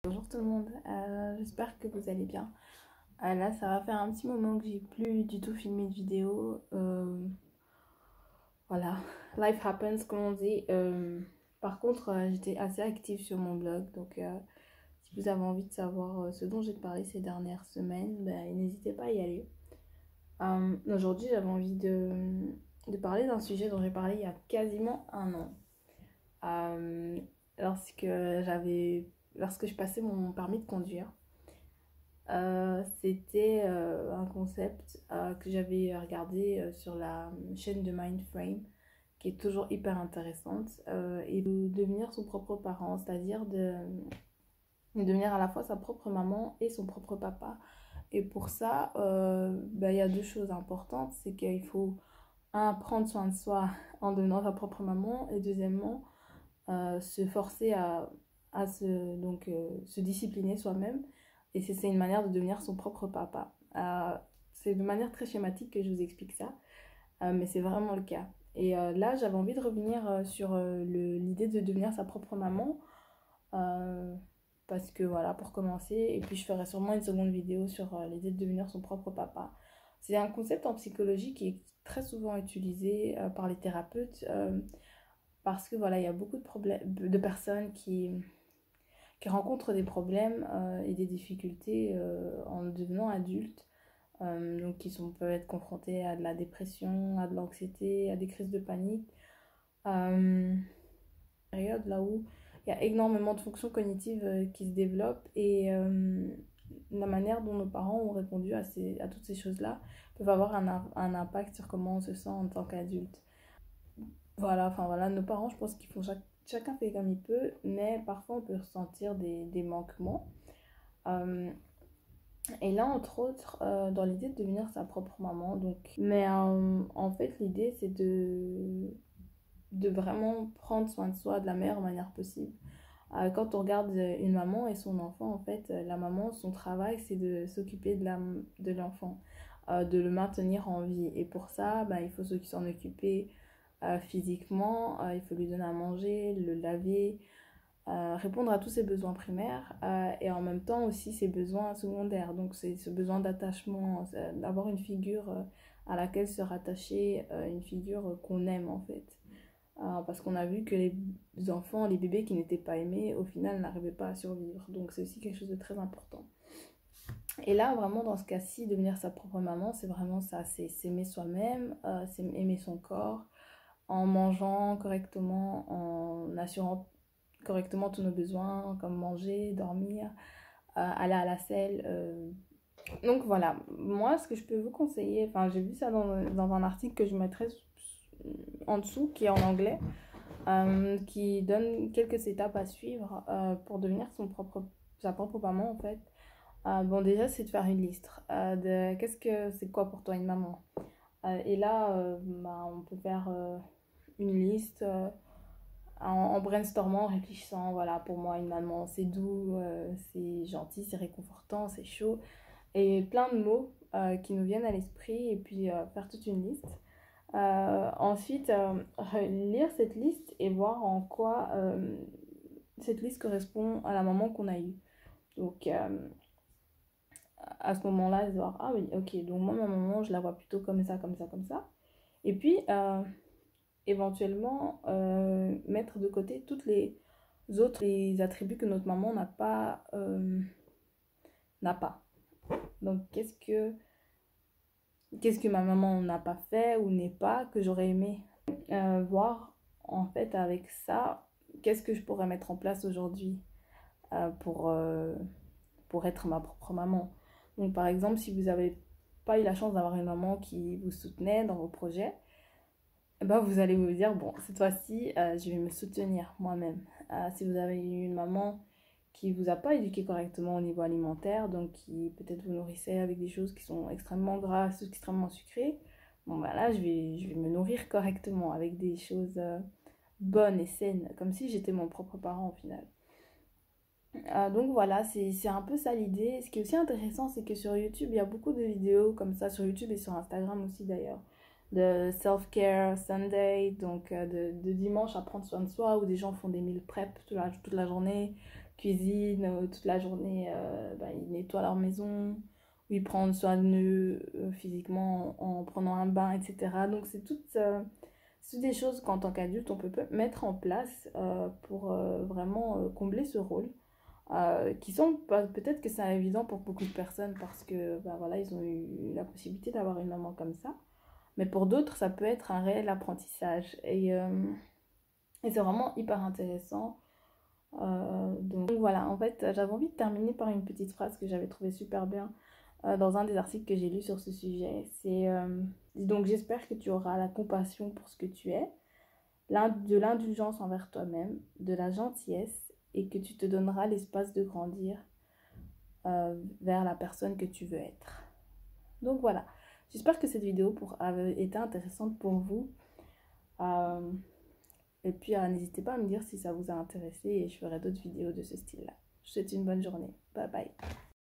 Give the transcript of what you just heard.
Bonjour tout le monde, j'espère que vous allez bien. Là, ça va faire un petit moment que j'ai plus du tout filmé de vidéo. Voilà, life happens comme on dit. Par contre, j'étais assez active sur mon blog, donc si vous avez envie de savoir ce dont j'ai parlé ces dernières semaines, ben, n'hésitez pas à y aller. Aujourd'hui, j'avais envie de parler d'un sujet dont j'ai parlé il y a quasiment un an. Euh, lorsque lorsque je passais mon permis de conduire. C'était un concept que j'avais regardé sur la chaîne de Mindframe, qui est toujours hyper intéressante, et de devenir son propre parent, c'est-à-dire de devenir à la fois sa propre maman et son propre papa. Et pour ça, bah, il y a deux choses importantes, c'est qu'il faut, un, prendre soin de soi en devenant sa propre maman, et deuxièmement, se forcer se discipliner soi-même. Et c'est une manière de devenir son propre papa. C'est de manière très schématique que je vous explique ça, mais c'est vraiment le cas. Et là, j'avais envie de revenir sur l'idée de devenir sa propre maman, euh, parce que voilà, pour commencer, et puis je ferai sûrement une seconde vidéo sur l'idée de devenir son propre papa. C'est un concept en psychologie qui est très souvent utilisé par les thérapeutes, parce que voilà, il y a beaucoup de problèmes, de personnes qui rencontrent des problèmes et des difficultés en devenant adultes. Donc peuvent être confrontés à de la dépression, à de l'anxiété, à des crises de panique. Une période là où il y a énormément de fonctions cognitives qui se développent, et la manière dont nos parents ont répondu à toutes ces choses-là peuvent avoir un impact sur comment on se sent en tant qu'adulte. Voilà, enfin voilà, nos parents, je pense qu'ils font chacun fait comme il peut, mais parfois on peut ressentir des manquements. Euh, et là, entre autres, dans l'idée de devenir sa propre maman, donc. Mais en fait, l'idée, c'est de vraiment prendre soin de soi de la meilleure manière possible. Quand on regarde une maman et son enfant, en fait, la maman, son travail, c'est de s'occuper de l'enfant, de le maintenir en vie. Et pour ça, ben, il faut s'en occuper physiquement, il faut lui donner à manger, le laver, répondre à tous ses besoins primaires, et en même temps aussi ses besoins secondaires. Donc c'est ce besoin d'attachement, d'avoir une figure à laquelle se rattacher, une figure qu'on aime en fait. Parce qu'on a vu que les enfants, les bébés qui n'étaient pas aimés, au final n'arrivaient pas à survivre. Donc c'est aussi quelque chose de très important. Et là, vraiment, dans ce cas-ci, devenir sa propre maman, c'est vraiment ça, c'est s'aimer soi-même, c'est aimer son corps, en mangeant correctement, en assurant correctement tous nos besoins, comme manger, dormir, aller à la selle. Donc voilà, moi, ce que je peux vous conseiller, enfin, j'ai vu ça dans un article que je mettrai en dessous, qui est en anglais, qui donne quelques étapes à suivre pour devenir sa propre maman, en fait. Bon, déjà, c'est de faire une liste de c'est quoi pour toi une maman. Et là, bah, on peut faire une liste en brainstormant, en réfléchissant. Voilà, pour moi, une maman, c'est doux, c'est gentil, c'est réconfortant, c'est chaud. Et plein de mots qui nous viennent à l'esprit, et puis faire toute une liste. Ensuite, lire cette liste et voir en quoi cette liste correspond à la maman qu'on a eue. Donc, à ce moment-là, se voir, ah oui, ok, donc moi, ma maman, je la vois plutôt comme ça, comme ça, comme ça. Et puis, éventuellement, mettre de côté toutes les attributs que notre maman n'a pas. Donc, qu'est-ce que ma maman n'a pas fait ou n'est pas que j'aurais aimé voir, en fait, avec ça, qu'est-ce que je pourrais mettre en place aujourd'hui euh, pour, euh, pour être ma propre maman. Donc, par exemple, si vous n'avez pas eu la chance d'avoir une maman qui vous soutenait dans vos projets, eh ben, vous allez vous dire, bon, cette fois-ci, je vais me soutenir moi-même. Si vous avez eu une maman qui vous a pas éduqué correctement au niveau alimentaire, donc qui peut-être vous nourrissait avec des choses qui sont extrêmement grasses, extrêmement sucrées, bon, ben là, je vais me nourrir correctement avec des choses bonnes et saines, comme si j'étais mon propre parent au final. Donc voilà, c'est un peu ça l'idée. Ce qui est aussi intéressant, c'est que sur YouTube, il y a beaucoup de vidéos comme ça, sur YouTube et sur Instagram aussi d'ailleurs, de self-care Sunday, donc de dimanche à prendre soin de soi, où des gens font des meal prep toute la journée, cuisinent toute la journée, bah, ils nettoient leur maison, ou ils prennent soin d'eux physiquement en prenant un bain, etc. Donc c'est des choses qu'en tant qu'adulte, on peut mettre en place pour vraiment combler ce rôle. Qui sont peut-être que c'est évident pour beaucoup de personnes parce que bah, voilà, ils ont eu la possibilité d'avoir une maman comme ça. Mais pour d'autres, ça peut être un réel apprentissage. Et c'est vraiment hyper intéressant. Donc voilà, en fait, j'avais envie de terminer par une petite phrase que j'avais trouvée super bien dans un des articles que j'ai lu sur ce sujet. C'est donc j'espère que tu auras la compassion pour ce que tu es, de l'indulgence envers toi-même, de la gentillesse et que tu te donneras l'espace de grandir vers la personne que tu veux être. Donc voilà, j'espère que cette vidéo a été intéressante pour vous. Euh, et puis n'hésitez pas à me dire si ça vous a intéressé et je ferai d'autres vidéos de ce style-là. Je vous souhaite une bonne journée. Bye bye.